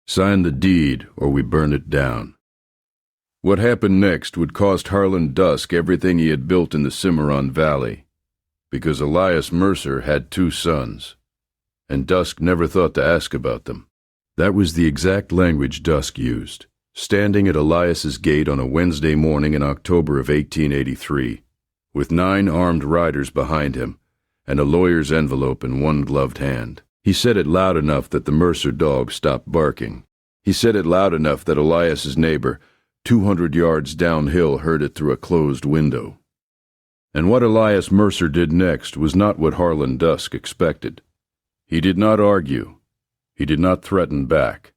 Sign the deed or we burn it down. What happened next would cost Harlan Dusk everything he had built in the Cimarron Valley, because Elias Mercer had 2 sons, and Dusk never thought to ask about them. That was the exact language Dusk used, standing at Elias's gate on a Wednesday morning in October of 1883, with 9 armed riders behind him, and a lawyer's envelope in one gloved hand. He said it loud enough that the Mercer dog stopped barking. He said it loud enough that Elias's neighbor, 200 yards downhill, heard it through a closed window. And what Elias Mercer did next was not what Harlan Dusk expected. He did not argue. He did not threaten back.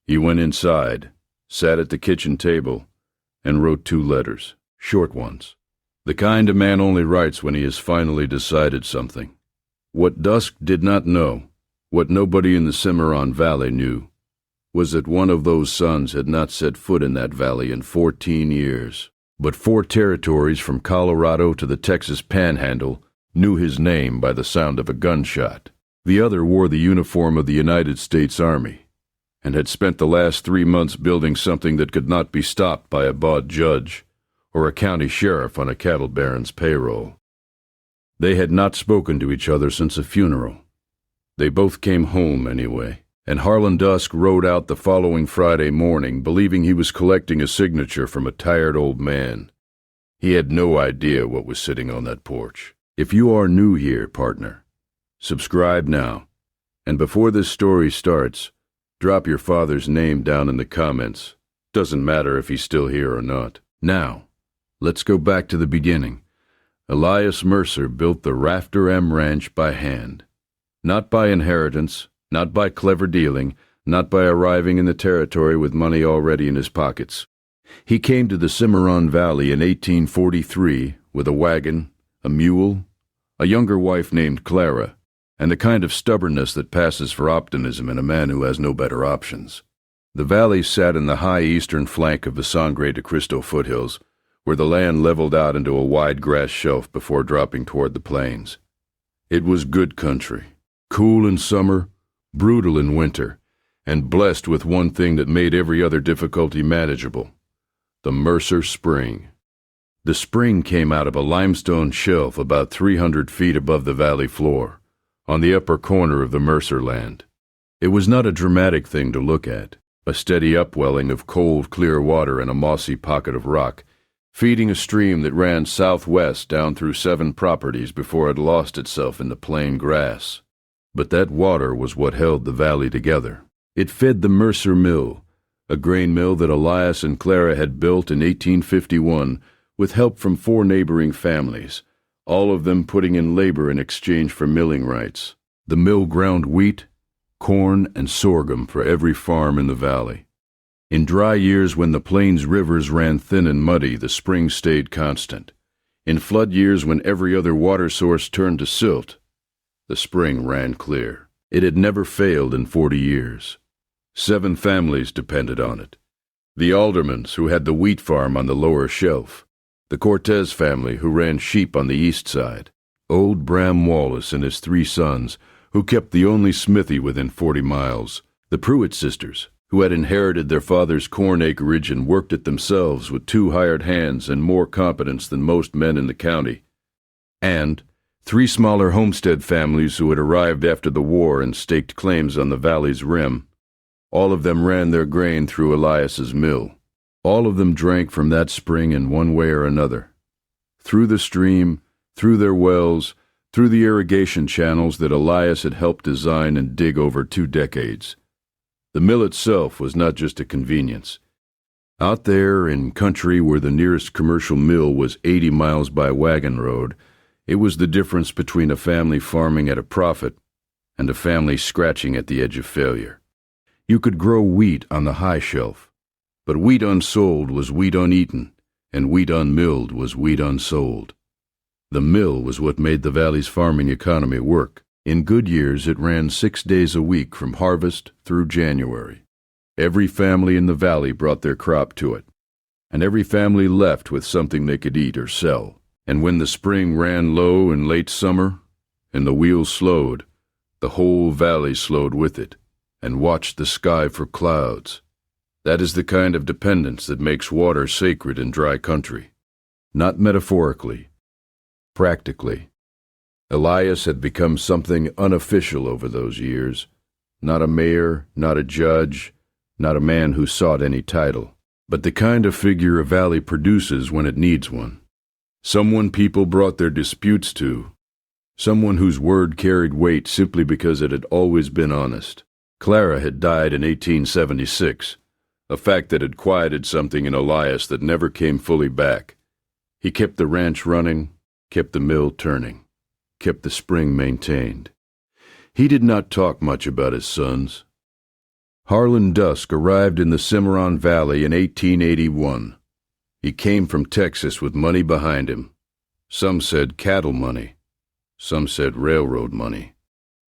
He went inside, sat at the kitchen table, and wrote 2 letters, short ones. The kind a man only writes when he has finally decided something. What Dusk did not know, what nobody in the Cimarron Valley knew, was that one of those sons had not set foot in that valley in 14 years. But 4 territories from Colorado to the Texas Panhandle knew his name by the sound of a gunshot. The other wore the uniform of the United States Army, and had spent the last 3 months building something that could not be stopped by a bawd judge or a county sheriff on a cattle baron's payroll. They had not spoken to each other since a funeral. They both came home anyway, and Harlan Dusk rode out the following Friday morning, believing he was collecting a signature from a tired old man. He had no idea what was sitting on that porch. If you are new here, partner, subscribe now, and before this story starts, drop your father's name down in the comments. Doesn't matter if he's still here or not. Now, let's go back to the beginning. Elias Mercer built the Rafter M Ranch by hand. Not by inheritance, not by clever dealing, not by arriving in the territory with money already in his pockets. He came to the Cimarron Valley in 1843 with a wagon, a mule, a younger wife named Clara, and the kind of stubbornness that passes for optimism in a man who has no better options. The valley sat in the high eastern flank of the Sangre de Cristo foothills, where the land leveled out into a wide grass shelf before dropping toward the plains. It was good country, cool in summer, brutal in winter, and blessed with one thing that made every other difficulty manageable: the Mercer Spring. The spring came out of a limestone shelf about 300 feet above the valley floor, on the upper corner of the Mercer land. It was not a dramatic thing to look at, a steady upwelling of cold, clear water in a mossy pocket of rock, feeding a stream that ran southwest down through 7 properties before it lost itself in the plain grass. But that water was what held the valley together. It fed the Mercer Mill, a grain mill that Elias and Clara had built in 1851 with help from 4 neighboring families, all of them putting in labor in exchange for milling rights. The mill ground wheat, corn, and sorghum for every farm in the valley. In dry years when the plains rivers ran thin and muddy, the spring stayed constant. In flood years when every other water source turned to silt, the spring ran clear. It had never failed in 40 years. 7 families depended on it. The Aldermans, who had the wheat farm on the lower shelf. The Cortez family, who ran sheep on the east side. Old Bram Wallace and his 3 sons, who kept the only smithy within 40 miles. The Pruitt sisters, who had inherited their father's corn acreage and worked it themselves with 2 hired hands and more competence than most men in the county. And 3 smaller homestead families who had arrived after the war and staked claims on the valley's rim. All of them ran their grain through Elias's mill. All of them drank from that spring in one way or another. Through the stream, through their wells, through the irrigation channels that Elias had helped design and dig over 2 decades. The mill itself was not just a convenience. Out there in country where the nearest commercial mill was 80 miles by wagon road, it was the difference between a family farming at a profit and a family scratching at the edge of failure. You could grow wheat on the high shelf, but wheat unsold was wheat uneaten, and wheat unmilled was wheat unsold. The mill was what made the valley's farming economy work. In good years, it ran 6 days a week from harvest through January. Every family in the valley brought their crop to it, and every family left with something they could eat or sell. And when the spring ran low in late summer, and the wheels slowed, the whole valley slowed with it, and watched the sky for clouds. That is the kind of dependence that makes water sacred in dry country. Not metaphorically, practically. Elias had become something unofficial over those years. Not a mayor, not a judge, not a man who sought any title, but the kind of figure a valley produces when it needs one. Someone people brought their disputes to. Someone whose word carried weight simply because it had always been honest. Clara had died in 1876, a fact that had quieted something in Elias that never came fully back. He kept the ranch running, kept the mill turning, kept the spring maintained. He did not talk much about his sons. Harlan Dusk arrived in the Cimarron Valley in 1881. He came from Texas with money behind him. Some said cattle money. Some said railroad money.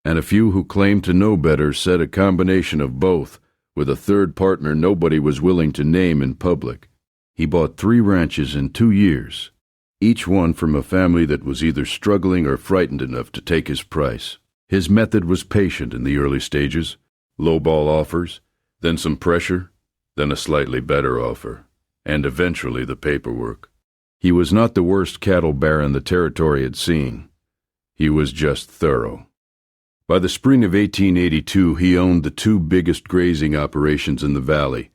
And a few who claimed to know better said a combination of both, with a third partner nobody was willing to name in public. He bought 3 ranches in 2 years, each one from a family that was either struggling or frightened enough to take his price. His method was patient in the early stages. Lowball offers, then some pressure, then a slightly better offer, and eventually the paperwork. He was not the worst cattle baron the territory had seen. He was just thorough. By the spring of 1882, he owned the 2 biggest grazing operations in the valley,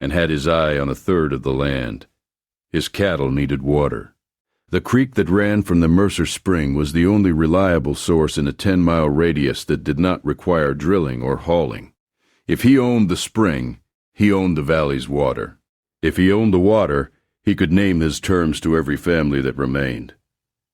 and had his eye on a third of the land. His cattle needed water. The creek that ran from the Mercer Spring was the only reliable source in a 10-mile radius that did not require drilling or hauling. If he owned the spring, he owned the valley's water. If he owned the water, he could name his terms to every family that remained.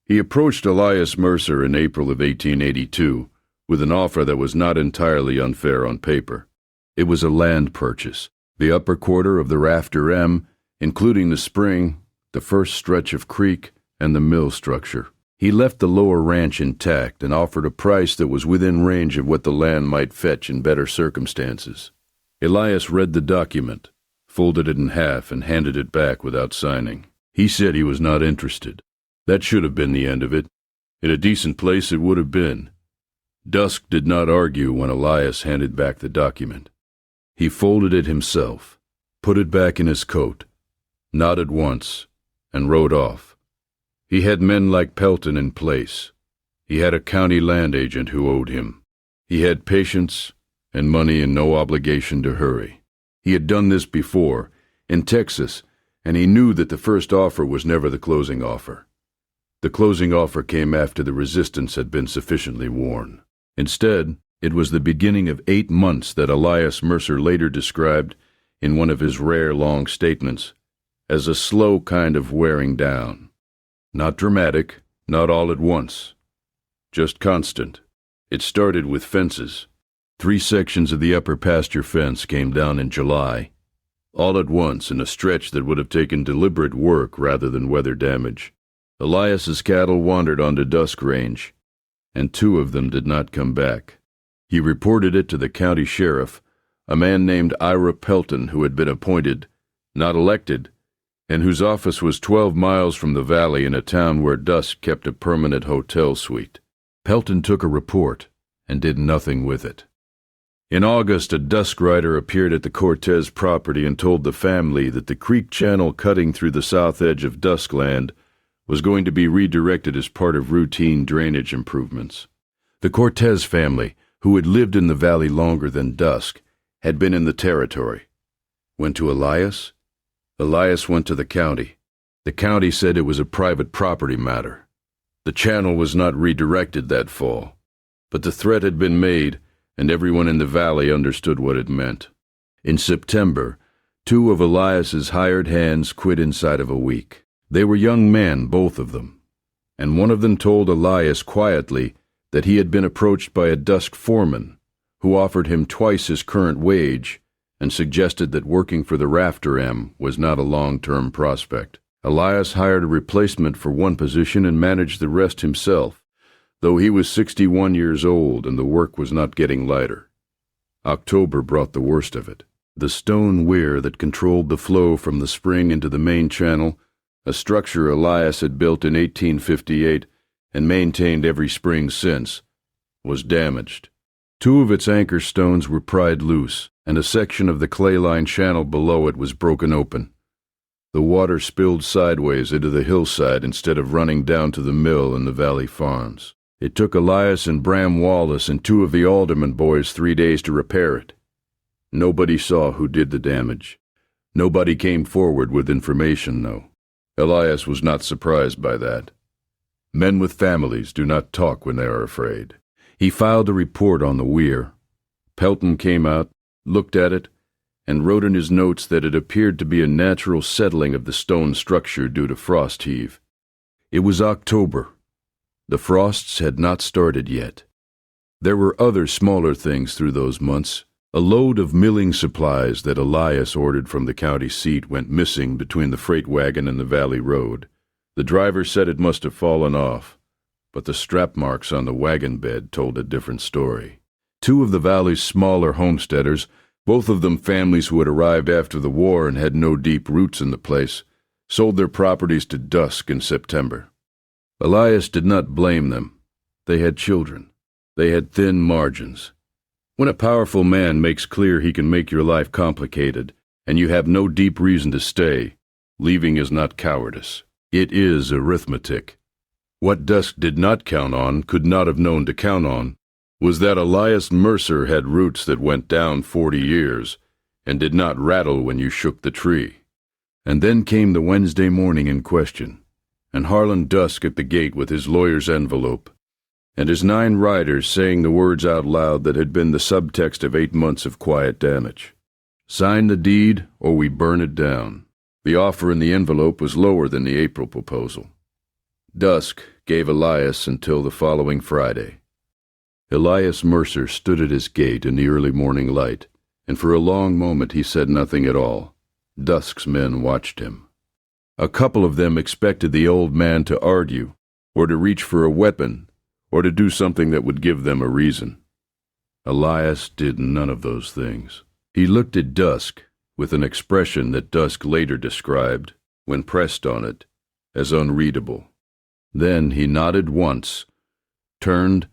He approached Elias Mercer in April of 1882 with an offer that was not entirely unfair on paper. It was a land purchase, the upper quarter of the Rafter M, including the spring, the first stretch of creek, and the mill structure. He left the lower ranch intact and offered a price that was within range of what the land might fetch in better circumstances. Elias read the document, folded it in half, and handed it back without signing. He said he was not interested. That should have been the end of it. In a decent place it would have been. Dusk did not argue when Elias handed back the document. He folded it himself, put it back in his coat, nodded once, and rode off. He had men like Pelton in place. He had a county land agent who owed him. He had patience and money and no obligation to hurry. He had done this before, in Texas, and he knew that the first offer was never the closing offer. The closing offer came after the resistance had been sufficiently worn. Instead, it was the beginning of 8 months that Elias Mercer later described, in one of his rare long statements, as a slow kind of wearing down. Not dramatic, not all at once. Just constant. It started with fences. 3 sections of the upper pasture fence came down in July, all at once in a stretch that would have taken deliberate work rather than weather damage. Elias's cattle wandered onto Dusk Range, and 2 of them did not come back. He reported it to the county sheriff, a man named Ira Pelton, who had been appointed, not elected, and whose office was 12 miles from the valley in a town where Dusk kept a permanent hotel suite. Pelton took a report and did nothing with it. In August, a Dusk rider appeared at the Cortez property and told the family that the creek channel cutting through the south edge of Duskland was going to be redirected as part of routine drainage improvements. The Cortez family, who had lived in the valley longer than Dusk, had been in the territory. Went to Elias? Elias went to the county. The county said it was a private property matter. The channel was not redirected that fall, but the threat had been made, and everyone in the valley understood what it meant. In September, 2 of Elias's hired hands quit inside of a week. They were young men, both of them, and one of them told Elias quietly that he had been approached by a Dusk foreman who offered him twice his current wage and suggested that working for the Rafter M was not a long-term prospect. Elias hired a replacement for one position and managed the rest himself, though he was 61 years old and the work was not getting lighter. October brought the worst of it. The stone weir that controlled the flow from the spring into the main channel, a structure Elias had built in 1858 and maintained every spring since, was damaged. Two of its anchor stones were pried loose, and a section of the clay-lined channel below it was broken open. The water spilled sideways into the hillside instead of running down to the mill and the valley farms. It took Elias and Bram Wallace and two of the alderman boys 3 days to repair it. Nobody saw who did the damage. Nobody came forward with information, though. Elias was not surprised by that. Men with families do not talk when they are afraid. He filed a report on the weir. Pelton came out, looked at it, and wrote in his notes that it appeared to be a natural settling of the stone structure due to frost heave. It was October. The frosts had not started yet. There were other smaller things through those months. A load of milling supplies that Elias ordered from the county seat went missing between the freight wagon and the valley road. The driver said it must have fallen off, but the strap marks on the wagon bed told a different story. Two of the valley's smaller homesteaders, both of them families who had arrived after the war and had no deep roots in the place, sold their properties to Dusk in September. Elias did not blame them. They had children. They had thin margins. When a powerful man makes clear he can make your life complicated, and you have no deep reason to stay, leaving is not cowardice. It is arithmetic. What Dusk did not count on, could not have known to count on, was that Elias Mercer had roots that went down 40 years, and did not rattle when you shook the tree. And then came the Wednesday morning in question, and Harlan Dusk at the gate with his lawyer's envelope, and his 9 riders saying the words out loud that had been the subtext of 8 months of quiet damage. Sign the deed, or we burn it down. The offer in the envelope was lower than the April proposal. Dusk gave Elias until the following Friday. Elias Mercer stood at his gate in the early morning light, and for a long moment he said nothing at all. Dusk's men watched him. A couple of them expected the old man to argue, or to reach for a weapon, or to do something that would give them a reason. Elias did none of those things. He looked at Dusk with an expression that Dusk later described, when pressed on it, as unreadable. Then he nodded once, turned,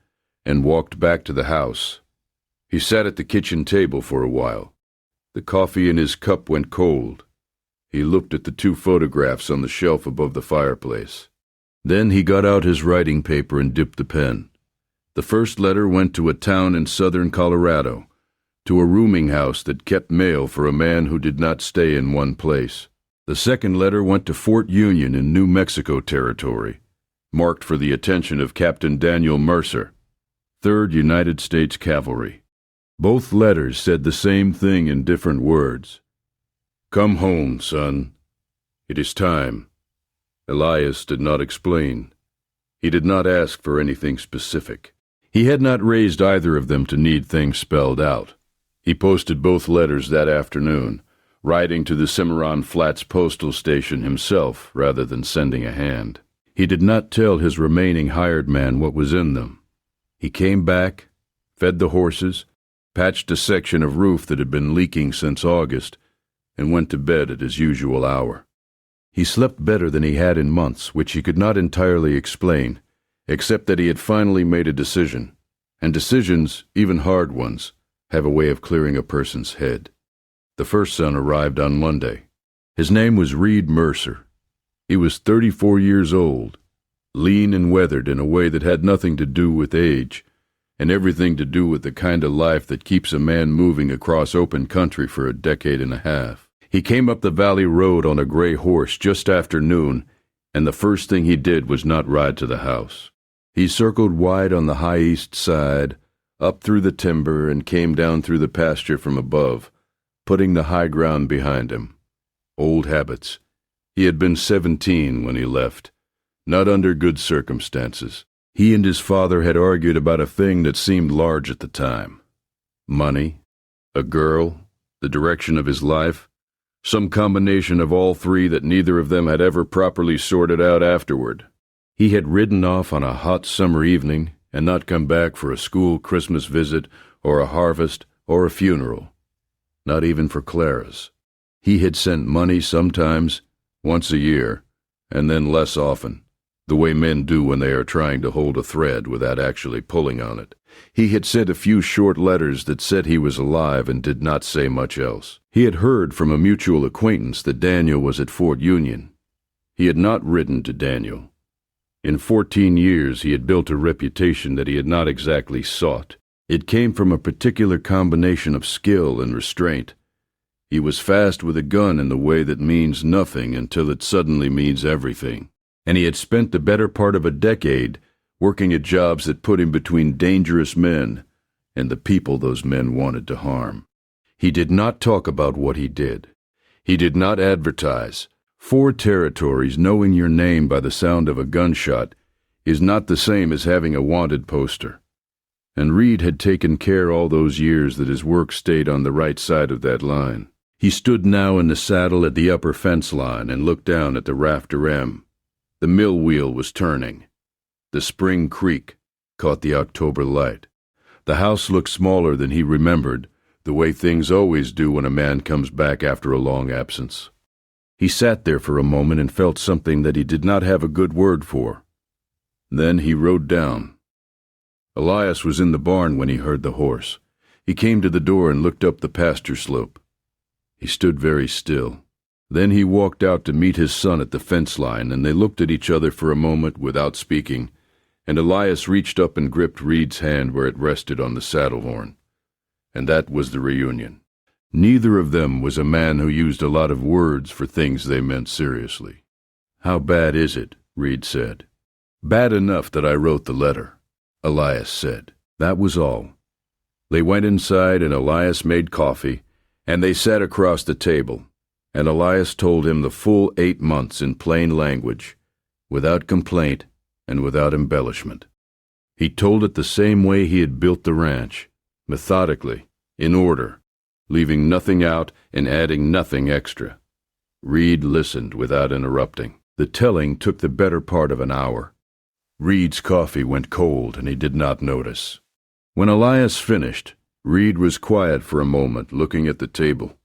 and walked back to the house. He sat at the kitchen table for a while. The coffee in his cup went cold. He looked at the 2 photographs on the shelf above the fireplace. Then he got out his writing paper and dipped the pen. The first letter went to a town in southern Colorado, to a rooming house that kept mail for a man who did not stay in one place. The second letter went to Fort Union in New Mexico Territory, marked for the attention of Captain Daniel Mercer, 3rd United States Cavalry. Both letters said the same thing in different words. Come home, son. It is time. Elias did not explain. He did not ask for anything specific. He had not raised either of them to need things spelled out. He posted both letters that afternoon, riding to the Cimarron Flats postal station himself rather than sending a hand. He did not tell his remaining hired man what was in them. He came back, fed the horses, patched a section of roof that had been leaking since August, and went to bed at his usual hour. He slept better than he had in months, which he could not entirely explain, except that he had finally made a decision, and decisions, even hard ones, have a way of clearing a person's head. The first son arrived on Monday. His name was Reed Mercer. He was 34 years old, lean and weathered in a way that had nothing to do with age, and everything to do with the kind of life that keeps a man moving across open country for a decade and a half. He came up the valley road on a gray horse just after noon, and the first thing he did was not ride to the house. He circled wide on the high east side, up through the timber, and came down through the pasture from above, putting the high ground behind him. Old habits. He had been 17 when he left, not under good circumstances. He and his father had argued about a thing that seemed large at the time. Money, a girl, the direction of his life, some combination of all three that neither of them had ever properly sorted out afterward. He had ridden off on a hot summer evening and not come back for a school Christmas visit or a harvest or a funeral, not even for Clara's. He had sent money sometimes, once a year, and then less often. the way men do when they are trying to hold a thread without actually pulling on it. He had sent a few short letters that said he was alive and did not say much else. He had heard from a mutual acquaintance that Daniel was at Fort Union. He had not written to Daniel. In 14 years he had built a reputation that he had not exactly sought. It came from a particular combination of skill and restraint. He was fast with a gun in the way that means nothing until it suddenly means everything. And he had spent the better part of a decade working at jobs that put him between dangerous men and the people those men wanted to harm. He did not talk about what he did. He did not advertise. 4 territories knowing your name by the sound of a gunshot is not the same as having a wanted poster. And Reed had taken care all those years that his work stayed on the right side of that line. He stood now in the saddle at the upper fence line and looked down at the rafter M. The mill wheel was turning. The spring creek caught the October light. The house looked smaller than he remembered, the way things always do when a man comes back after a long absence. He sat there for a moment and felt something that he did not have a good word for. Then he rode down. Elias was in the barn when he heard the horse. He came to the door and looked up the pasture slope. He stood very still. Then he walked out to meet his son at the fence line, and they looked at each other for a moment without speaking, and Elias reached up and gripped Reed's hand where it rested on the saddle horn. And that was the reunion. Neither of them was a man who used a lot of words for things they meant seriously. "How bad is it?" Reed said. "Bad enough that I wrote the letter," Elias said. That was all. They went inside and Elias made coffee, and they sat across the table, and Elias told him the full 8 months in plain language, without complaint and without embellishment. He told it the same way he had built the ranch, methodically, in order, leaving nothing out and adding nothing extra. Reed listened without interrupting. The telling took the better part of an hour. Reed's coffee went cold and he did not notice. When Elias finished, Reed was quiet for a moment, looking at the table.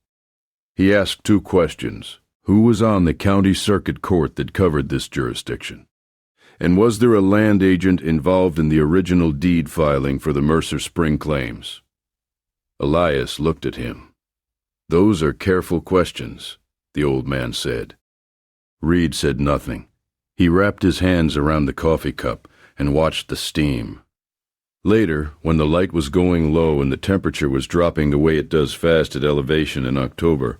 He asked 2 questions. Who was on the county circuit court that covered this jurisdiction? And was there a land agent involved in the original deed filing for the Mercer Spring claims? Elias looked at him. "Those are careful questions," the old man said. Reed said nothing. He wrapped his hands around the coffee cup and watched the steam. Later, when the light was going low and the temperature was dropping the way it does fast at elevation in October,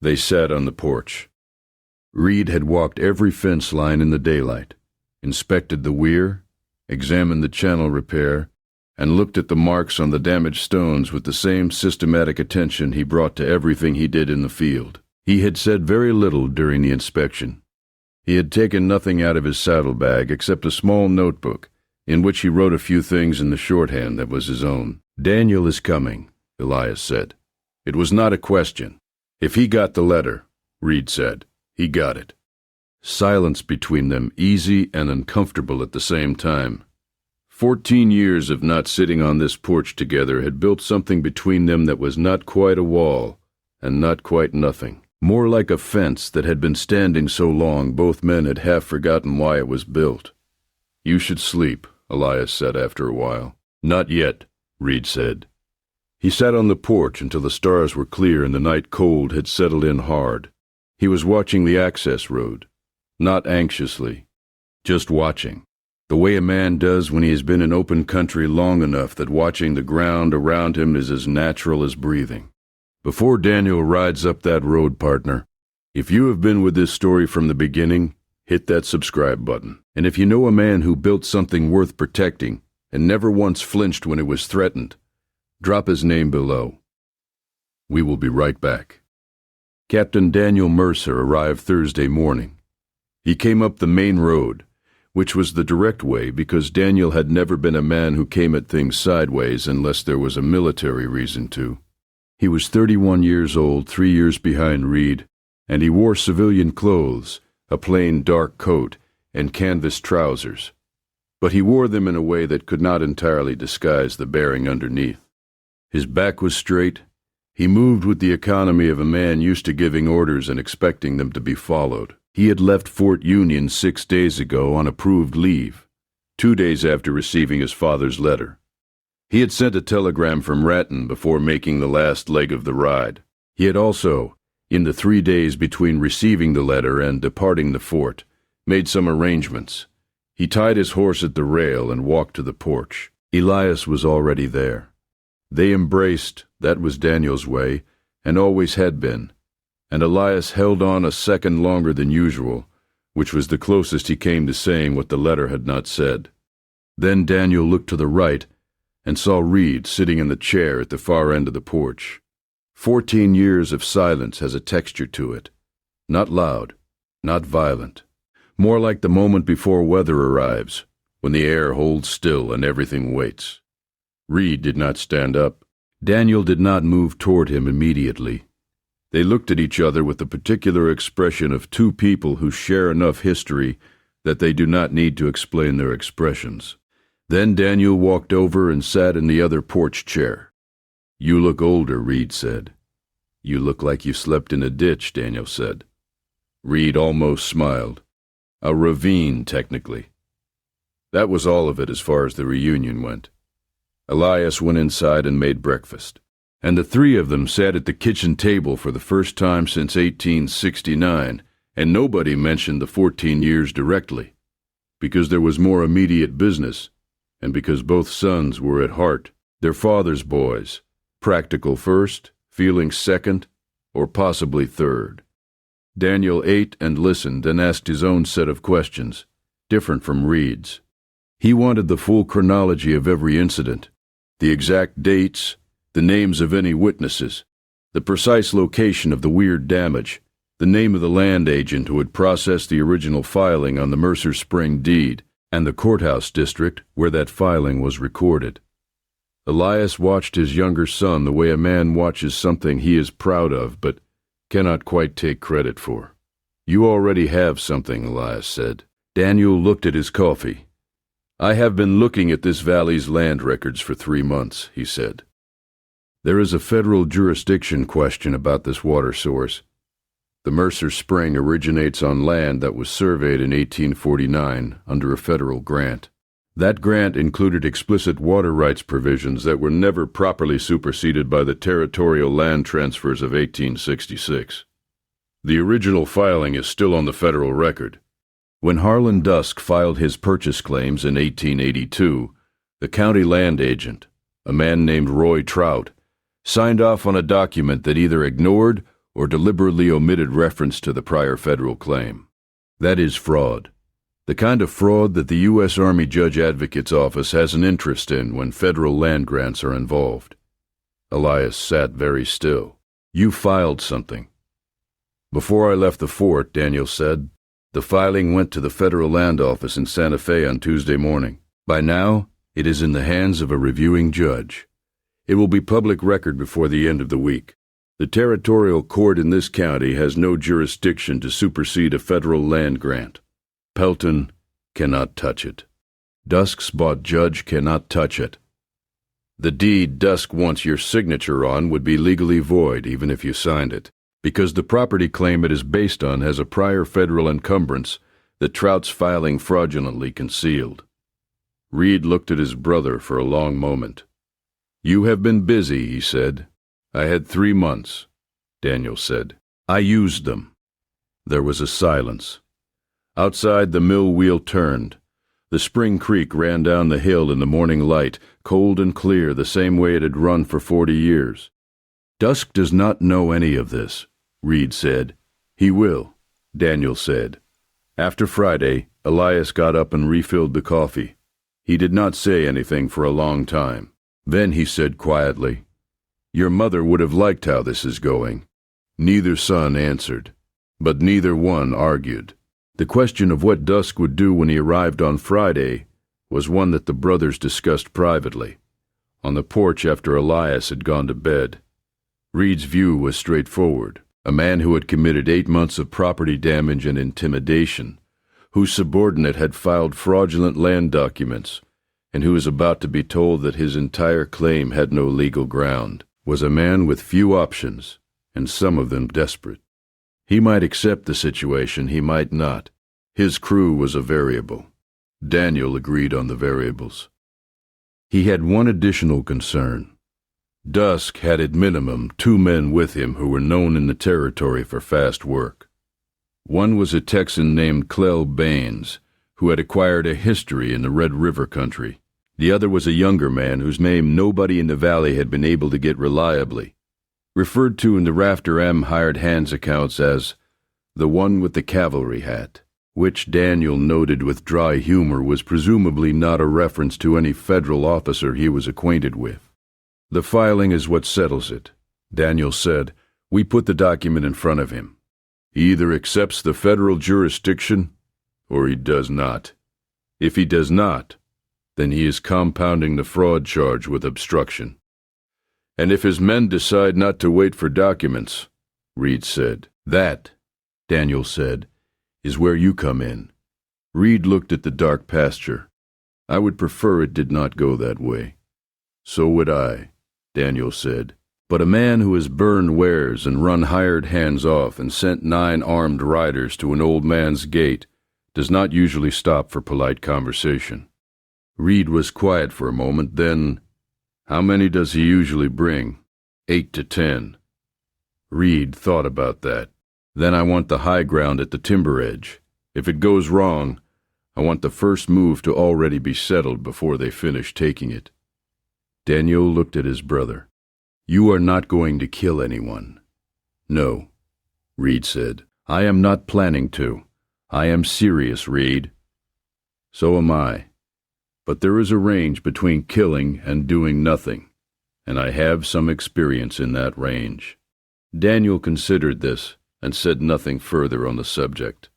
they sat on the porch. Reed had walked every fence line in the daylight, inspected the weir, examined the channel repair, and looked at the marks on the damaged stones with the same systematic attention he brought to everything he did in the field. He had said very little during the inspection. He had taken nothing out of his saddlebag except a small notebook, in which he wrote a few things in the shorthand that was his own. "Daniel is coming," Elias said. It was not a question. If he got the letter, Reed said, he got it. Silence between them, easy and uncomfortable at the same time. 14 years of not sitting on this porch together had built something between them that was not quite a wall and not quite nothing. More like a fence that had been standing so long both men had half forgotten why it was built. "You should sleep," Elias said after a while. "Not yet," Reed said. He sat on the porch until the stars were clear and the night cold had settled in hard. He was watching the access road, not anxiously, just watching, the way a man does when he has been in open country long enough that watching the ground around him is as natural as breathing. Before Daniel rides up that road, partner, if you have been with this story from the beginning, hit that subscribe button. And if you know a man who built something worth protecting and never once flinched when it was threatened, drop his name below. We will be right back. Captain Daniel Mercer arrived Thursday morning. He came up the main road, which was the direct way because Daniel had never been a man who came at things sideways unless there was a military reason to. He was 31 years old, 3 years behind Reed, and he wore civilian clothes, a plain dark coat, and canvas trousers. But he wore them in a way that could not entirely disguise the bearing underneath. His back was straight. He moved with the economy of a man used to giving orders and expecting them to be followed. He had left Fort Union 6 days ago on approved leave, 2 days after receiving his father's letter. He had sent a telegram from Raton before making the last leg of the ride. He had also, in the 3 days between receiving the letter and departing the fort, made some arrangements. He tied his horse at the rail and walked to the porch. Elias was already there. They embraced, that was Daniel's way, and always had been, and Elias held on a second longer than usual, which was the closest he came to saying what the letter had not said. Then Daniel looked to the right and saw Reed sitting in the chair at the far end of the porch. 14 years of silence has a texture to it, not loud, not violent, more like the moment before weather arrives, when the air holds still and everything waits. Reed did not stand up. Daniel did not move toward him immediately. They looked at each other with the particular expression of two people who share enough history that they do not need to explain their expressions. Then Daniel walked over and sat in the other porch chair. "You look older," Reed said. "You look like you slept in a ditch," Daniel said. Reed almost smiled. "A ravine, technically." That was all of it as far as the reunion went. Elias went inside and made breakfast, and the three of them sat at the kitchen table for the first time since 1869, and nobody mentioned the 14 years directly, because there was more immediate business, and because both sons were at heart their father's boys, practical first, feeling second, or possibly third. Daniel ate and listened and asked his own set of questions, different from Reed's. He wanted the full chronology of every incident, the exact dates, the names of any witnesses, the precise location of the weird damage, the name of the land agent who had processed the original filing on the Mercer Spring deed, and the courthouse district where that filing was recorded. Elias watched his younger son the way a man watches something he is proud of but cannot quite take credit for. "You already have something," Elias said. Daniel looked at his coffee. "I have been looking at this valley's land records for 3 months," he said. "There is a federal jurisdiction question about this water source. The Mercer Spring originates on land that was surveyed in 1849 under a federal grant. That grant included explicit water rights provisions that were never properly superseded by the territorial land transfers of 1866. The original filing is still on the federal record. When Harlan Dusk filed his purchase claims in 1882, the county land agent, a man named Roy Trout, signed off on a document that either ignored or deliberately omitted reference to the prior federal claim. That is fraud. The kind of fraud that the U.S. Army Judge Advocate's Office has an interest in when federal land grants are involved. Elias sat very still. "You filed something." "Before I left the fort," Daniel said. "The filing went to the federal land office in Santa Fe on Tuesday morning. By now, it is in the hands of a reviewing judge. It will be public record before the end of the week. The territorial court in this county has no jurisdiction to supersede a federal land grant. Pelton cannot touch it. Dusk's bought judge cannot touch it. The deed Dusk wants your signature on would be legally void even if you signed it, because the property claim it is based on has a prior federal encumbrance that Trout's filing fraudulently concealed." Reed looked at his brother for a long moment. "You have been busy," he said. "I had 3 months," Daniel said. "I used them." There was a silence. Outside, the mill wheel turned. The spring creek ran down the hill in the morning light, cold and clear the same way it had run for 40 years. "Dusk does not know any of this," Reed said. "He will," Daniel said. After Friday, Elias got up and refilled the coffee. He did not say anything for a long time. Then he said quietly, "Your mother would have liked how this is going." Neither son answered, but neither one argued. The question of what Dusk would do when he arrived on Friday was one that the brothers discussed privately, on the porch after Elias had gone to bed. Reed's view was straightforward. A man who had committed 8 months of property damage and intimidation, whose subordinate had filed fraudulent land documents, and who was about to be told that his entire claim had no legal ground, was a man with few options, and some of them desperate. He might accept the situation, he might not. His crew was a variable. Daniel agreed on the variables. He had one additional concern. Dusk had at minimum 2 men with him who were known in the territory for fast work. One was a Texan named Clell Baines, who had acquired a history in the Red River country. The other was a younger man whose name nobody in the valley had been able to get reliably, referred to in the Rafter M hired hands accounts as the one with the cavalry hat, which Daniel noted with dry humor was presumably not a reference to any federal officer he was acquainted with. The filing is what settles it, Daniel said. We put the document in front of him. He either accepts the federal jurisdiction, or he does not. If he does not, then he is compounding the fraud charge with obstruction. And if his men decide not to wait for documents, Reed said. That, Daniel said, is where you come in. Reed looked at the dark pasture. I would prefer it did not go that way. So would I, Daniel said. But a man who has burned wares and run hired hands off and sent 9 armed riders to an old man's gate does not usually stop for polite conversation. Reed was quiet for a moment, then, how many does he usually bring? 8 to 10. Reed thought about that. Then I want the high ground at the timber edge. If it goes wrong, I want the first move to already be settled before they finish taking it. Daniel looked at his brother. You are not going to kill anyone. No, Reed said. I am not planning to. I am serious, Reed. So am I. But there is a range between killing and doing nothing, and I have some experience in that range. Daniel considered this and said nothing further on the subject.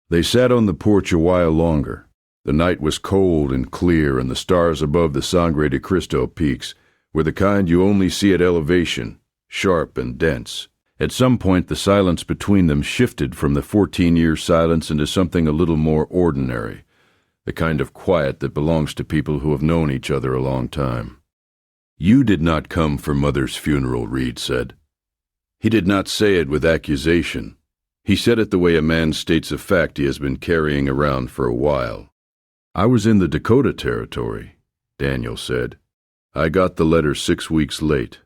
They sat on the porch a while longer. The night was cold and clear, and the stars above the Sangre de Cristo peaks were the kind you only see at elevation, sharp and dense. At some point the silence between them shifted from the 14-year silence into something a little more ordinary, the kind of quiet that belongs to people who have known each other a long time. You did not come for Mother's funeral, Reed said. He did not say it with accusation. He said it the way a man states a fact he has been carrying around for a while. I was in the Dakota Territory, Daniel said. I got the letter 6 weeks late.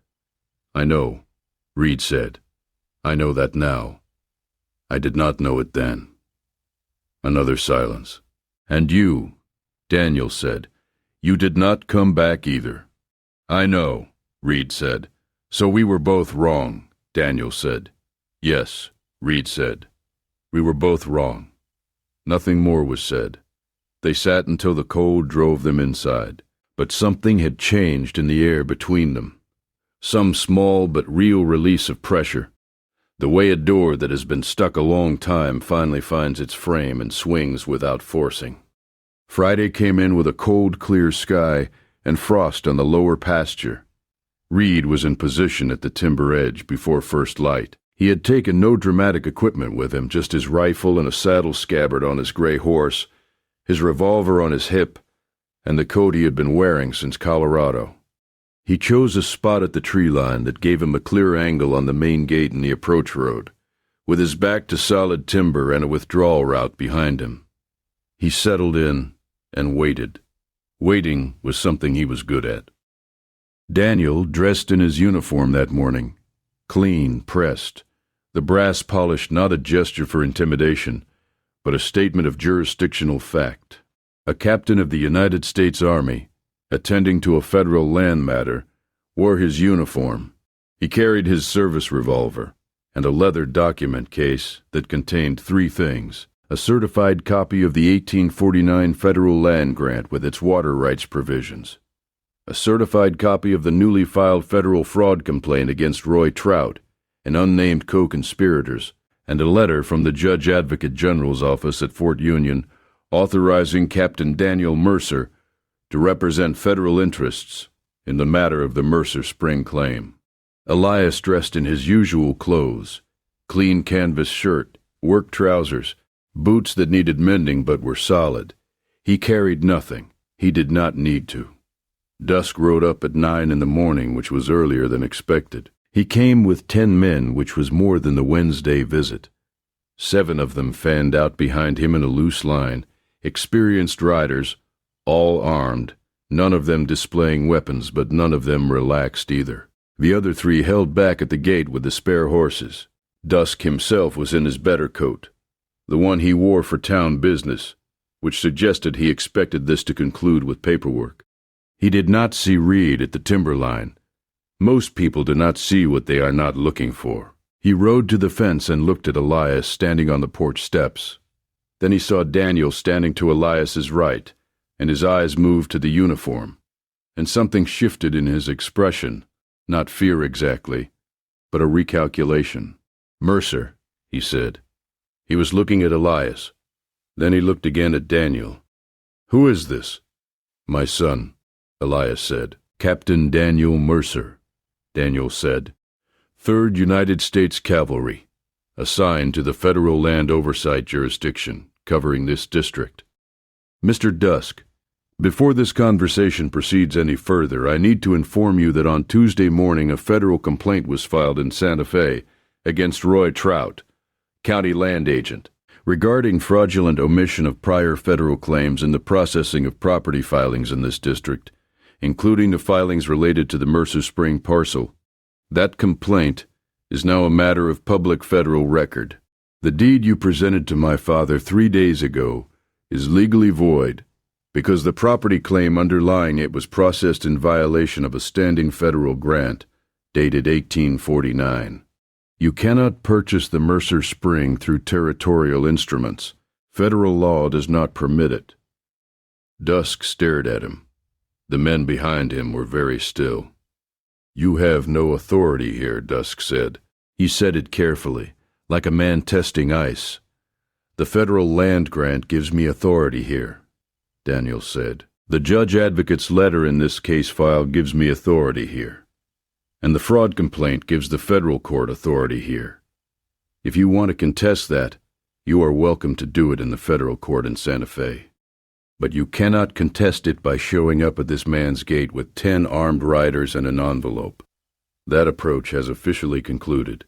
I know, Reed said. I know that now. I did not know it then. Another silence. And you, Daniel said, you did not come back either. I know, Reed said. So we were both wrong, Daniel said. Yes, Reed said. We were both wrong. Nothing more was said. They sat until the cold drove them inside. But something had changed in the air between them. Some small but real release of pressure. The way a door that has been stuck a long time finally finds its frame and swings without forcing. Friday came in with a cold, clear sky and frost on the lower pasture. Reed was in position at the timber edge before first light. He had taken no dramatic equipment with him, just his rifle and a saddle scabbard on his gray horse, his revolver on his hip, and the coat he had been wearing since Colorado. He chose a spot at the tree line that gave him a clear angle on the main gate in the approach road, with his back to solid timber and a withdrawal route behind him. He settled in and waited. Waiting was something he was good at. Daniel, dressed in his uniform that morning, clean, pressed, the brass polished not a gesture for intimidation, but a statement of jurisdictional fact. A captain of the United States Army, attending to a federal land matter, wore his uniform. He carried his service revolver and a leather document case that contained 3 things: a certified copy of the 1849 federal land grant with its water rights provisions, a certified copy of the newly filed federal fraud complaint against Roy Trout and unnamed co-conspirators, and a letter from the Judge Advocate General's office at Fort Union authorizing Captain Daniel Mercer to represent federal interests in the matter of the Mercer Spring claim. Elias dressed in his usual clothes, clean canvas shirt, work trousers, boots that needed mending but were solid. He carried nothing. He did not need to. Dusk rode up at 9 in the morning, which was earlier than expected. He came with 10 men, which was more than the Wednesday visit. 7 of them fanned out behind him in a loose line, experienced riders, all armed, none of them displaying weapons, but none of them relaxed either. The other 3 held back at the gate with the spare horses. Dusk himself was in his better coat, the one he wore for town business, which suggested he expected this to conclude with paperwork. He did not see Reed at the timberline. Most people do not see what they are not looking for. He rode to the fence and looked at Elias standing on the porch steps. Then he saw Daniel standing to Elias's right, and his eyes moved to the uniform, and something shifted in his expression, not fear exactly, but a recalculation. "Mercer," he said. He was looking at Elias. Then he looked again at Daniel. "Who is this?" "My son," Elias said. "Captain Daniel Mercer," Daniel said. "3rd United States Cavalry, assigned to the Federal Land Oversight Jurisdiction, covering this district. Mr. Dusk, before this conversation proceeds any further, I need to inform you that on Tuesday morning a federal complaint was filed in Santa Fe against Roy Trout, county land agent, regarding fraudulent omission of prior federal claims in the processing of property filings in this district, including the filings related to the Mercer Spring parcel. That complaint is now a matter of public federal record. The deed you presented to my father 3 days ago is legally void because the property claim underlying it was processed in violation of a standing federal grant dated 1849. You cannot purchase the Mercer Spring through territorial instruments. Federal law does not permit it." Dusk stared at him. The men behind him were very still. "You have no authority here," Dusk said. He said it carefully, like a man testing ice. "The federal land grant gives me authority here," Daniel said. "The judge advocate's letter in this case file gives me authority here. And the fraud complaint gives the federal court authority here. If you want to contest that, you are welcome to do it in the federal court in Santa Fe. But you cannot contest it by showing up at this man's gate with 10 armed riders and an envelope. That approach has officially concluded."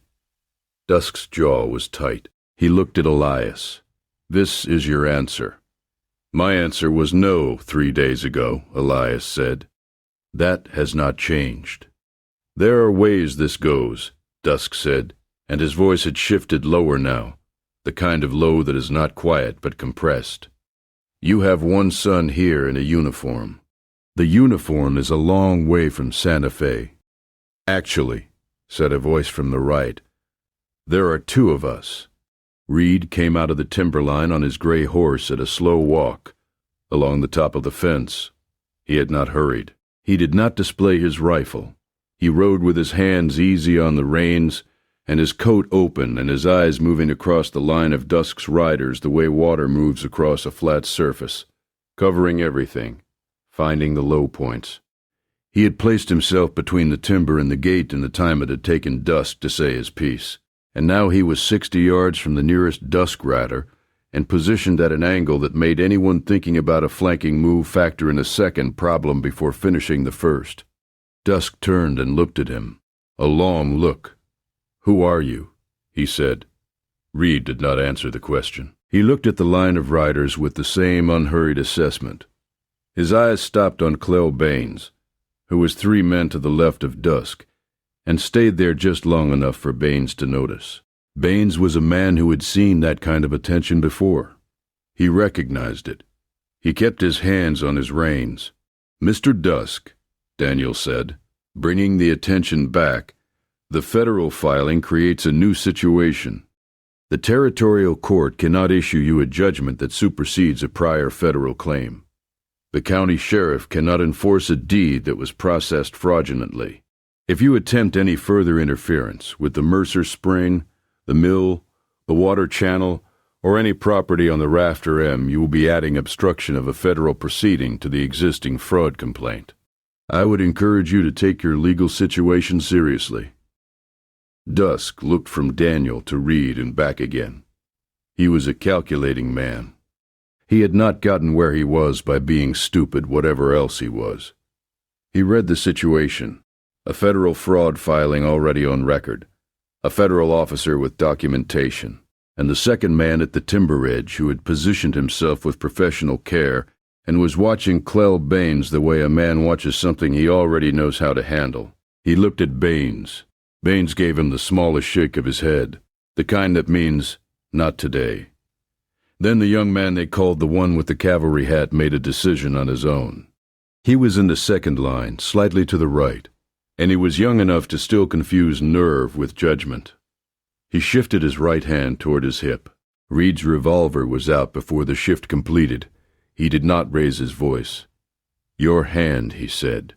Dusk's jaw was tight. He looked at Elias. "This is your answer." "My answer was no 3 days ago," Elias said. "That has not changed." "There are ways this goes," Dusk said, and his voice had shifted lower now, the kind of low that is not quiet but compressed. "You have one son here in a uniform. The uniform is a long way from Santa Fe." "Actually," said a voice from the right, "there are 2 of us." Reed came out of the timberline on his gray horse at a slow walk, along the top of the fence. He had not hurried. He did not display his rifle. He rode with his hands easy on the reins, and his coat open and his eyes moving across the line of Dusk's riders the way water moves across a flat surface, covering everything, finding the low points. He had placed himself between the timber and the gate in the time it had taken Dusk to say his piece, and now he was 60 yards from the nearest Dusk rider and positioned at an angle that made anyone thinking about a flanking move factor in a second problem before finishing the first. Dusk turned and looked at him, a long look. "Who are you?" he said. Reed did not answer the question. He looked at the line of riders with the same unhurried assessment. His eyes stopped on Clell Baines, who was 3 men to the left of Dusk, and stayed there just long enough for Baines to notice. Baines was a man who had seen that kind of attention before. He recognized it. He kept his hands on his reins. "Mr. Dusk," Daniel said, bringing the attention back, "the federal filing creates a new situation. The territorial court cannot issue you a judgment that supersedes a prior federal claim. The county sheriff cannot enforce a deed that was processed fraudulently. If you attempt any further interference with the Mercer Spring, the mill, the water channel, or any property on the Rafter M, you will be adding obstruction of a federal proceeding to the existing fraud complaint. I would encourage you to take your legal situation seriously." Dusk looked from Daniel to Reed and back again. He was a calculating man. He had not gotten where he was by being stupid, whatever else he was. He read the situation, A federal fraud filing already on record, a federal officer with documentation, and the second man at the timber edge who had positioned himself with professional care and was watching Clell Baines the way a man watches something he already knows how to handle. He looked at Baines. Baines gave him the smallest shake of his head, the kind that means, not today. Then the young man they called the one with the cavalry hat made a decision on his own. He was in the second line, slightly to the right, and he was young enough to still confuse nerve with judgment. He shifted his right hand toward his hip. Reed's revolver was out before the shift completed. He did not raise his voice. "Your hand," he said.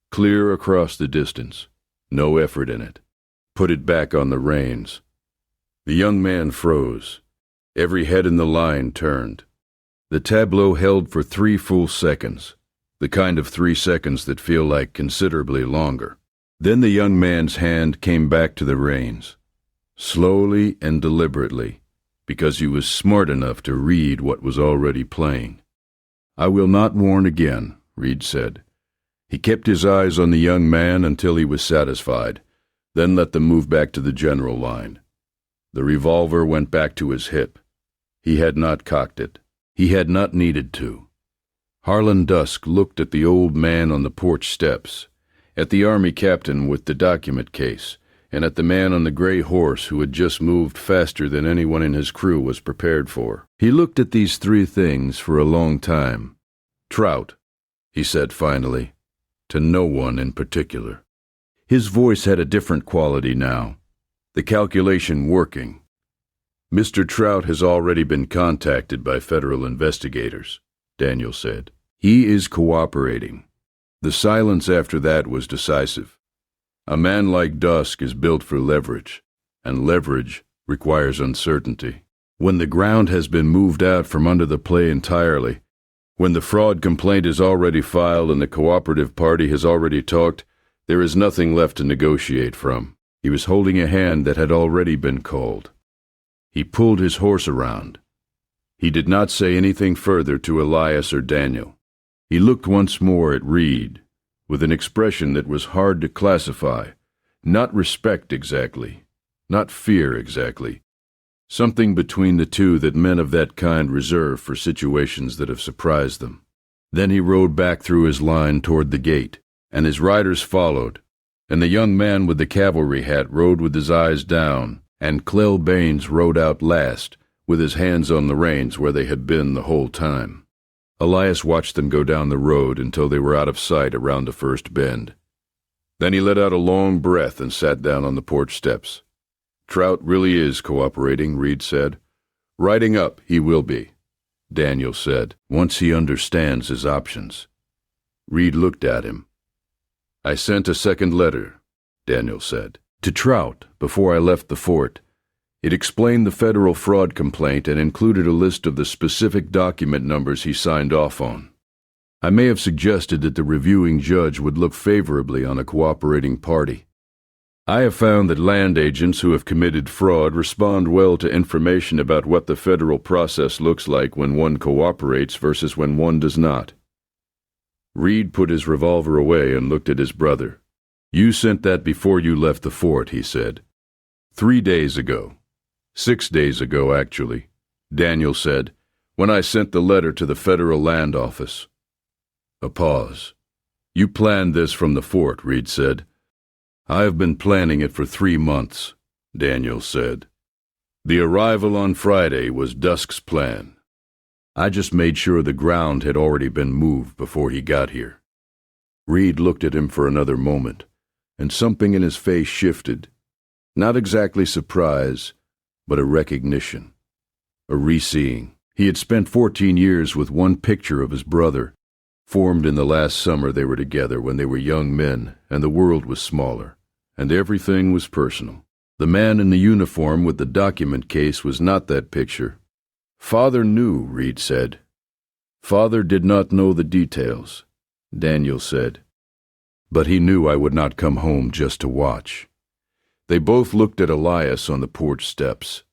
"Clear across the distance. No effort in it. Put it back on the reins." The young man froze. Every head in the line turned. The tableau held for 3 full seconds, the kind of 3 seconds that feel like considerably longer. Then the young man's hand came back to the reins, slowly and deliberately, because he was smart enough to read what was already playing. "I will not warn again," Reed said. He kept his eyes on the young man until he was satisfied, then let them move back to the general line. The revolver went back to his hip. He had not cocked it. He had not needed to. Harlan Dusk looked at the old man on the porch steps, at the army captain with the document case, and at the man on the gray horse who had just moved faster than anyone in his crew was prepared for. He looked at these 3 things for a long time. "Trout," he said finally, to no one in particular. His voice had a different quality now, the calculation working. "Mr. Trout has already been contacted by federal investigators," Daniel said. "He is cooperating." The silence after that was decisive. A man like Dusk is built for leverage, and leverage requires uncertainty. When the ground has been moved out from under the play entirely, when the fraud complaint is already filed and the cooperative party has already talked, there is nothing left to negotiate from. He was holding a hand that had already been called. He pulled his horse around. He did not say anything further to Elias or Daniel. He looked once more at Reed, with an expression that was hard to classify. Not respect exactly, not fear exactly. Something between the two that men of that kind reserve for situations that have surprised them. Then he rode back through his line toward the gate, and his riders followed, and the young man with the cavalry hat rode with his eyes down, and Clell Baines rode out last, with his hands on the reins where they had been the whole time. Elias watched them go down the road until they were out of sight around the first bend. Then he let out a long breath and sat down on the porch steps. "Trout really is cooperating," Reed said. "Riding up, he will be," Daniel said, "once he understands his options." Reed looked at him. "I sent a second letter," Daniel said, "to Trout before I left the fort. It explained the federal fraud complaint and included a list of the specific document numbers he signed off on. I may have suggested that the reviewing judge would look favorably on a cooperating party. I have found that land agents who have committed fraud respond well to information about what the federal process looks like when one cooperates versus when one does not." Reed put his revolver away and looked at his brother. "You sent that before you left the fort," he said. 3 days ago. 6 days ago, actually," Daniel said, "when I sent the letter to the Federal Land Office." A pause. "You planned this from the fort," Reed said. "I have been planning it for 3 months," Daniel said. "The arrival on Friday was Dusk's plan. I just made sure the ground had already been moved before he got here." Reed looked at him for another moment, and something in his face shifted. Not exactly surprise, but a recognition, a re-seeing. He had spent 14 years with one picture of his brother, formed in the last summer they were together when they were young men and the world was smaller, and everything was personal. The man in the uniform with the document case was not that picture. "Father knew," Reed said. "Father did not know the details," Daniel said. "But he knew I would not come home just to watch." They both looked at Elias on the porch steps.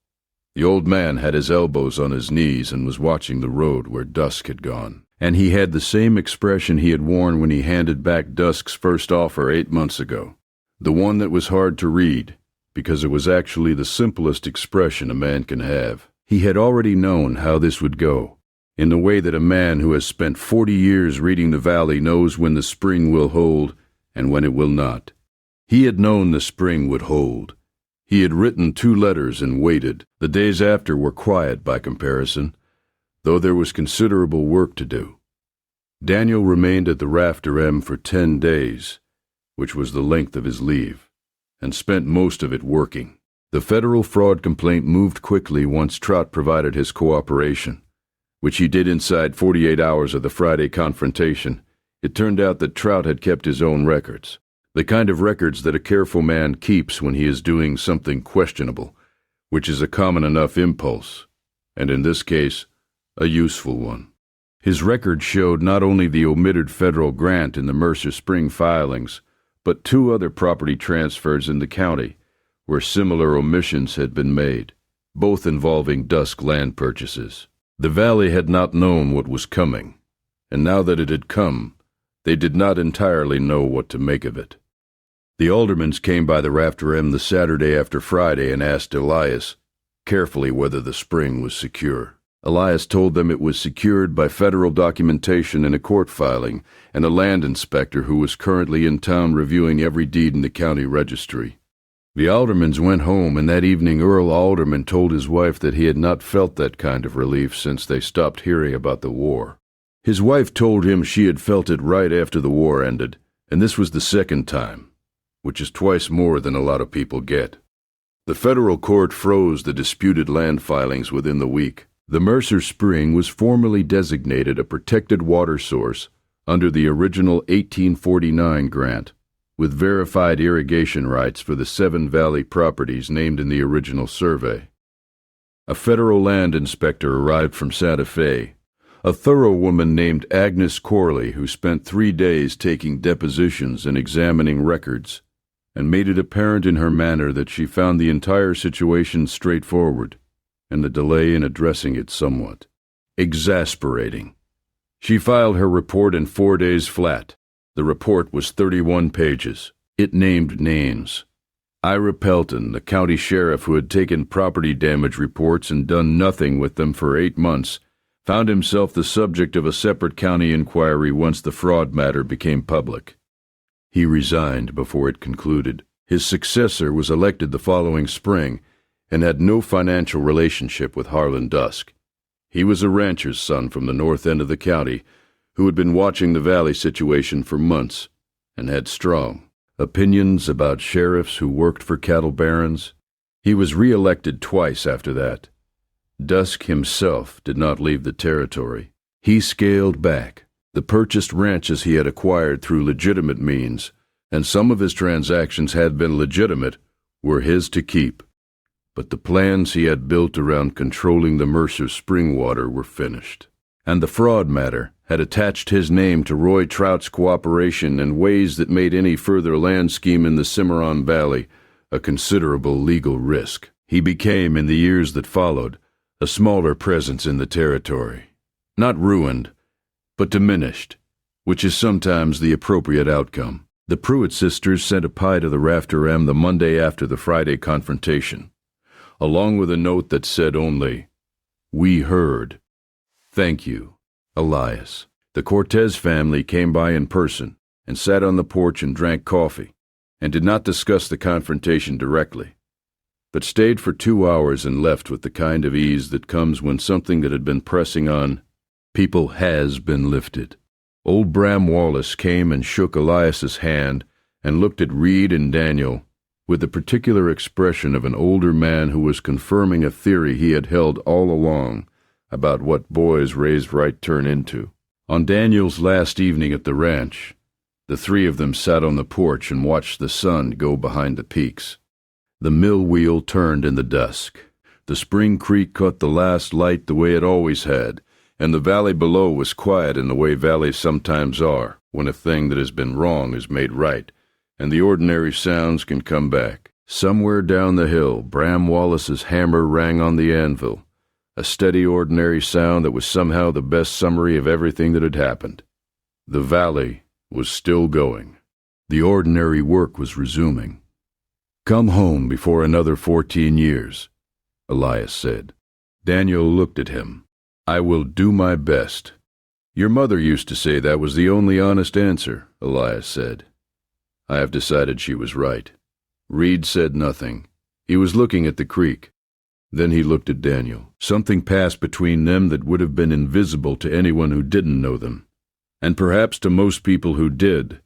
The old man had his elbows on his knees and was watching the road where Dusk had gone. And he had the same expression he had worn when he handed back Dusk's first offer 8 months ago. The one that was hard to read, because it was actually the simplest expression a man can have. He had already known how this would go, in the way that a man who has spent 40 years reading the valley knows when the spring will hold and when it will not. He had known the spring would hold. He had written 2 letters and waited. The days after were quiet by comparison, though there was considerable work to do. Daniel remained at the Rafter M for 10 days, which was the length of his leave, and spent most of it working. The federal fraud complaint moved quickly once Trout provided his cooperation, which he did inside 48 hours of the Friday confrontation. It turned out that Trout had kept his own records, the kind of records that a careful man keeps when he is doing something questionable, which is a common enough impulse, and in this case, a useful one. His record showed not only the omitted federal grant in the Mercer Spring filings, but 2 other property transfers in the county where similar omissions had been made, both involving Dusk land purchases. The valley had not known what was coming, and now that it had come, they did not entirely know what to make of it. The aldermans came by the Rafter M the Saturday after Friday and asked Elias carefully whether the spring was secure. Elias told them it was secured by federal documentation in a court filing and a land inspector who was currently in town reviewing every deed in the county registry. The aldermans went home, and that evening Earl Alderman told his wife that he had not felt that kind of relief since they stopped hearing about the war. His wife told him she had felt it right after the war ended, and this was the 2nd time, which is twice more than a lot of people get. The federal court froze the disputed land filings within the week. The Mercer Spring was formally designated a protected water source under the original 1849 grant, with verified irrigation rights for the 7 valley properties named in the original survey. A federal land inspector arrived from Santa Fe, a thorough woman named Agnes Corley, who spent 3 days taking depositions and examining records, and made it apparent in her manner that she found the entire situation straightforward, and the delay in addressing it somewhat exasperating. She filed her report in 4 days flat. The report was 31 pages. It named names. Ira Pelton, the county sheriff who had taken property damage reports and done nothing with them for 8 months, found himself the subject of a separate county inquiry once the fraud matter became public. He resigned before it concluded. His successor was elected the following spring and had no financial relationship with Harlan Dusk. He was a rancher's son from the north end of the county who had been watching the valley situation for months and had strong opinions about sheriffs who worked for cattle barons. He was re-elected twice after that. Dusk himself did not leave the territory. He scaled back. The purchased ranches he had acquired through legitimate means, and some of his transactions had been legitimate, were his to keep. But the plans he had built around controlling the Mercer Spring water were finished. And the fraud matter had attached his name to Roy Trout's cooperation in ways that made any further land scheme in the Cimarron Valley a considerable legal risk. He became, in the years that followed, a smaller presence in the territory. Not ruined, but diminished, which is sometimes the appropriate outcome. The Pruitt sisters sent a pie to the Rafter M the Monday after the Friday confrontation, along with a note that said only, "We heard. Thank you, Elias." The Cortez family came by in person and sat on the porch and drank coffee, and did not discuss the confrontation directly, but stayed for 2 hours and left with the kind of ease that comes when something that had been pressing on people has been lifted. Old Bram Wallace came and shook Elias's hand and looked at Reed and Daniel with the particular expression of an older man who was confirming a theory he had held all along about what boys raised right turn into. On Daniel's last evening at the ranch, the 3 of them sat on the porch and watched the sun go behind the peaks. The mill wheel turned in the dusk. The spring creek caught the last light the way it always had, and the valley below was quiet in the way valleys sometimes are when a thing that has been wrong is made right, and the ordinary sounds can come back. Somewhere down the hill, Bram Wallace's hammer rang on the anvil, a steady ordinary sound that was somehow the best summary of everything that had happened. The valley was still going. The ordinary work was resuming. "Come home before another 14 years, Elias said. Daniel looked at him. "I will do my best." "Your mother used to say that was the only honest answer," Elias said. "I have decided she was right." Reed said nothing. He was looking at the creek. Then he looked at Daniel. Something passed between them that would have been invisible to anyone who didn't know them, and perhaps to most people who did.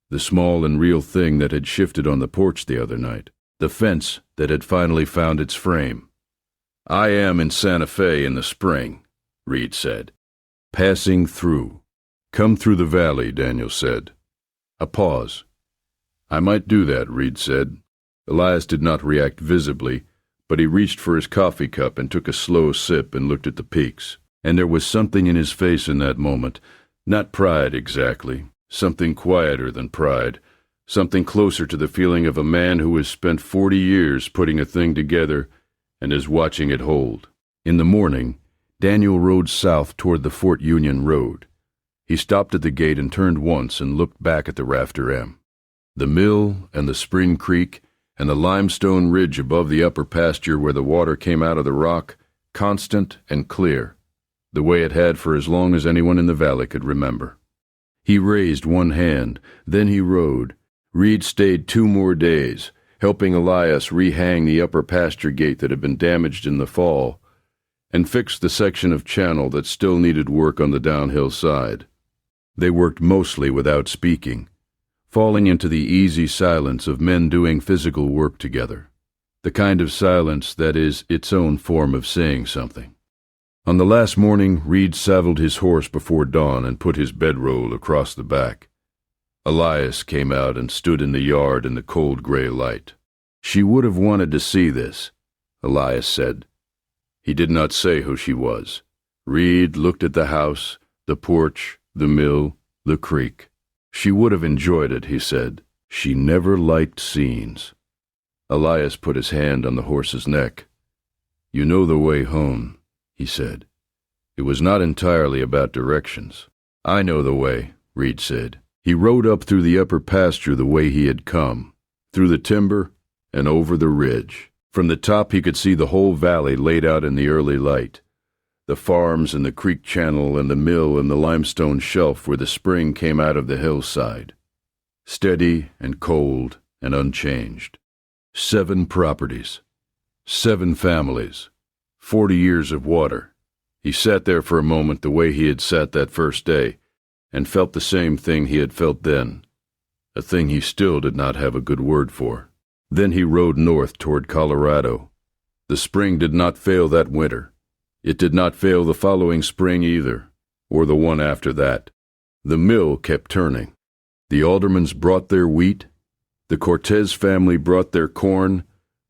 The small and real thing that had shifted on the porch the other night. The fence that had finally found its frame. "I am in Santa Fe in the spring," Reed said. "Passing through." "Come through the valley," Daniel said. A pause. "I might do that," Reed said. Elias did not react visibly, but he reached for his coffee cup and took a slow sip and looked at the peaks. And there was something in his face in that moment, not pride exactly, something quieter than pride, something closer to the feeling of a man who has spent 40 years putting a thing together and is watching it hold. In the morning, Daniel rode south toward the Fort Union Road. He stopped at the gate and turned once and looked back at the Rafter M. The mill and the spring creek and the limestone ridge above the upper pasture where the water came out of the rock, constant and clear, the way it had for as long as anyone in the valley could remember. He raised one hand, then he rode. Reed stayed 2 more days, helping Elias rehang the upper pasture gate that had been damaged in the fall, and fix the section of channel that still needed work on the downhill side. They worked mostly without speaking, falling into the easy silence of men doing physical work together, the kind of silence that is its own form of saying something. On the last morning, Reed saddled his horse before dawn and put his bedroll across the back. Elias came out and stood in the yard in the cold gray light. "She would have wanted to see this," Elias said. He did not say who she was. Reed looked at the house, the porch, the mill, the creek. "She would have enjoyed it," he said. "She never liked scenes." Elias put his hand on the horse's neck. "You know the way home," he said. It was not entirely about directions. "I know the way," Reed said. He rode up through the upper pasture the way he had come, through the timber and over the ridge. From the top he could see the whole valley laid out in the early light, the farms and the creek channel and the mill and the limestone shelf where the spring came out of the hillside, steady and cold and unchanged. 7 properties, 7 families, 40 years of water. He sat there for a moment the way he had sat that first day, and felt the same thing he had felt then, a thing he still did not have a good word for. Then he rode north toward Colorado. The spring did not fail that winter. It did not fail the following spring either, or the one after that. The mill kept turning. The Aldermans brought their wheat, the Cortez family brought their corn,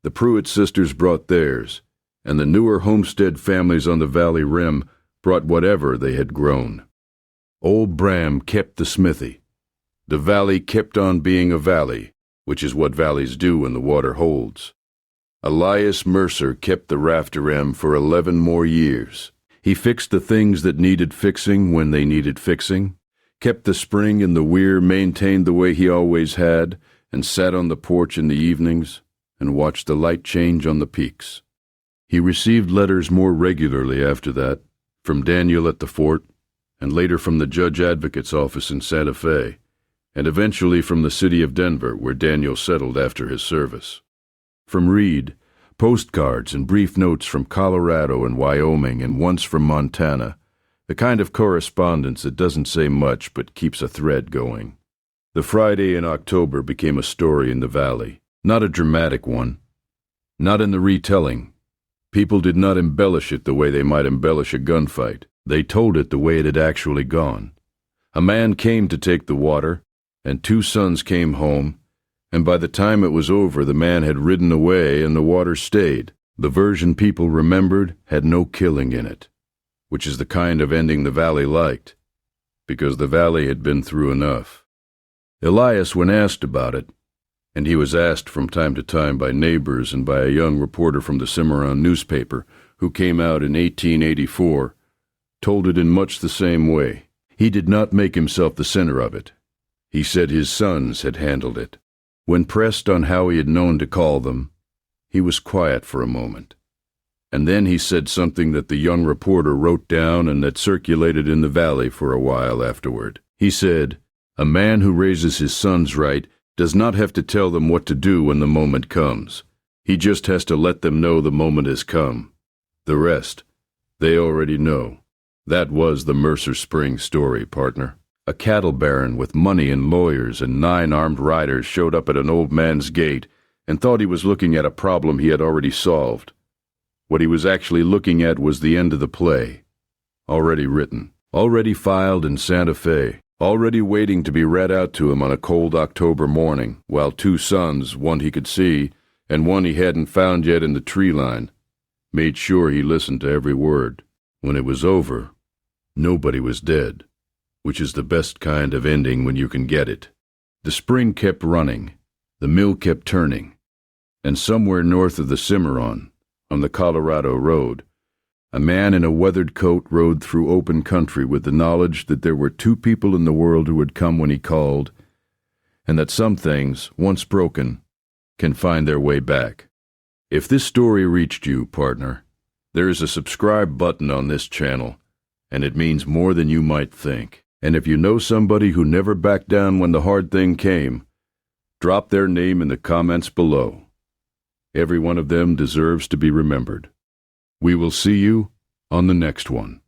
the Pruitt sisters brought theirs, and the newer homestead families on the valley rim brought whatever they had grown. Old Bram kept the smithy. The valley kept on being a valley, which is what valleys do when the water holds. Elias Mercer kept the Rafter M for 11 more years. He fixed the things that needed fixing when they needed fixing, kept the spring and the weir maintained the way he always had, and sat on the porch in the evenings and watched the light change on the peaks. He received letters more regularly after that, from Daniel at the fort, and later from the Judge Advocate's office in Santa Fe, and eventually from the city of Denver, where Daniel settled after his service. From Reed, postcards and brief notes from Colorado and Wyoming and once from Montana, the kind of correspondence that doesn't say much but keeps a thread going. The Friday in October became a story in the valley, not a dramatic one, not in the retelling. People did not embellish it the way they might embellish a gunfight. They told it the way it had actually gone. A man came to take the water, and 2 sons came home, and by the time it was over the man had ridden away and the water stayed. The version people remembered had no killing in it, which is the kind of ending the valley liked, because the valley had been through enough. Elias, when asked about it, and he was asked from time to time by neighbors and by a young reporter from the Cimarron newspaper who came out in 1884, told it in much the same way. He did not make himself the center of it. He said his sons had handled it. When pressed on how he had known to call them, he was quiet for a moment. And then he said something that the young reporter wrote down and that circulated in the valley for a while afterward. He said, "A man who raises his sons right does not have to tell them what to do when the moment comes. He just has to let them know the moment has come. The rest, they already know." That was the Mercer Spring story, partner. A cattle baron with money and lawyers and 9 armed riders showed up at an old man's gate and thought he was looking at a problem he had already solved. What he was actually looking at was the end of the play. Already written, already filed in Santa Fe, already waiting to be read out to him on a cold October morning, while 2 sons, one he could see and one he hadn't found yet in the tree line, made sure he listened to every word. When it was over, nobody was dead, which is the best kind of ending when you can get it. The spring kept running, the mill kept turning, and somewhere north of the Cimarron, on the Colorado Road, a man in a weathered coat rode through open country with the knowledge that there were 2 people in the world who would come when he called, and that some things, once broken, can find their way back. If this story reached you, partner, there is a subscribe button on this channel, and it means more than you might think. And if you know somebody who never backed down when the hard thing came, drop their name in the comments below. Every one of them deserves to be remembered. We will see you on the next one.